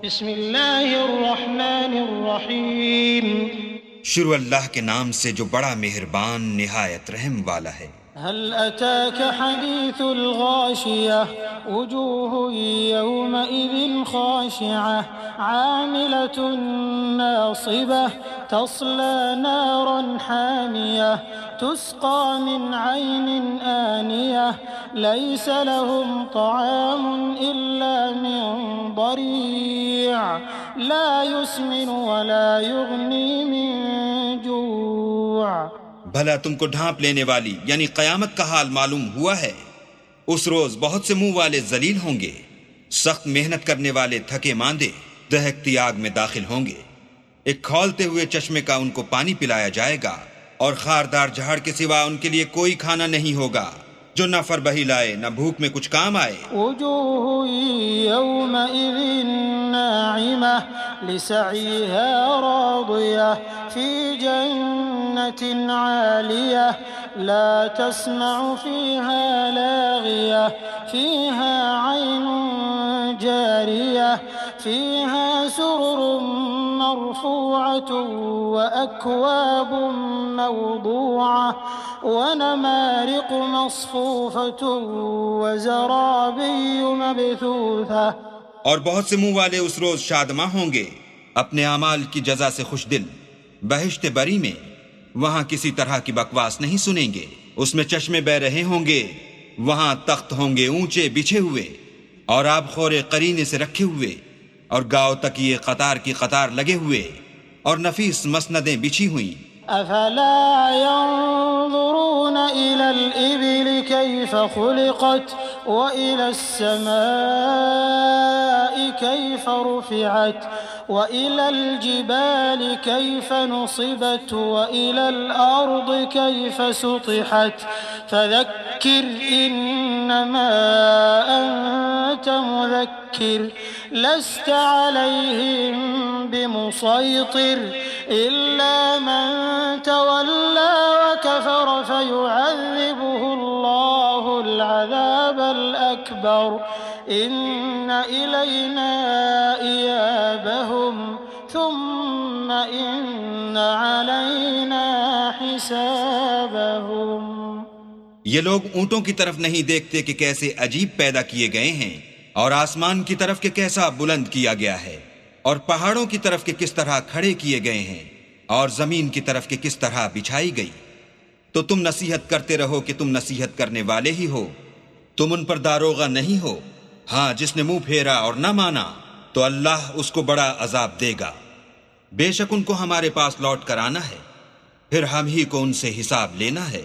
بسم اللہ الرحمن الرحیم شروع اللہ کے نام سے جو بڑا مہربان نہایت رحم والا ہے۔ هل أتاك حديث الغاشية وجوه يومئذ خاشعة عاملة ناصبة تصلى نارا حامية تسقى من عين آنية ليس لهم طعام إلا من ضريع لا يسمن ولا يغني من جوع۔ بھلا تم کو ڈھانپ لینے والی یعنی قیامت کا حال معلوم ہوا ہے؟ اس روز بہت سے منہ والے ذلیل ہوں گے، سخت محنت کرنے والے تھکے ماندے دہکتی آگ میں داخل ہوں گے۔ ایک کھولتے ہوئے چشمے کا ان کو پانی پلایا جائے گا، اور خاردار جھاڑ کے سوا ان کے لیے کوئی کھانا نہیں ہوگا جو نہ فربہی لائے نہ بھوک میں کچھ کام آئے۔ وجوه يومئذ ناعمة لسعيها راضية في جنة عالية لا تسمع فيها لاغية فيها عين جارية فيها سرر مرفوعة وأكواب موضوعة ونمارق مصفوفة وزرابي مبثوثة۔ اور بہت سے منہ والے اس روز شادماں ہوں گے، اپنے اعمال کی جزا سے خوش دل، بہشت بری میں وہاں کسی طرح کی بکواس نہیں سنیں گے۔ اس میں چشمے بہ رہے ہوں گے، وہاں تخت ہوں گے اونچے بچھے ہوئے اور آب خورے قرینے سے رکھے ہوئے، اور گاؤ تکیے قطار کی قطار لگے ہوئے، اور نفیس مسندیں بچھی ہوئیں۔ أفلا ينظرون إلى الإبل كيف خلقت وإلى السماء كيف رفعت وإلى الجبال كيف نصبت وإلى الأرض كيف سطحت فذكر إنما أنت مذكر لست عليهم بمسيطر إلا من تولى وكفر فيعذبه الله العذاب الأكبر إن إلينا إيابهم ثم إن علينا حسابهم۔ یہ لوگ اونٹوں کی طرف نہیں دیکھتے کہ کیسے عجیب پیدا کیے گئے ہیں، اور آسمان کی طرف کہ کیسا بلند کیا گیا ہے، اور پہاڑوں کی طرف کہ کس طرح کھڑے کیے گئے ہیں، اور زمین کی طرف کہ کس طرح بچھائی گئی۔ تو تم نصیحت کرتے رہو کہ تم نصیحت کرنے والے ہی ہو، تم ان پر داروغہ نہیں ہو۔ ہاں، جس نے منہ پھیرا اور نہ مانا تو اللہ اس کو بڑا عذاب دے گا۔ بے شک ان کو ہمارے پاس لوٹ کر آنا ہے، پھر ہم ہی کو ان سے حساب لینا ہے۔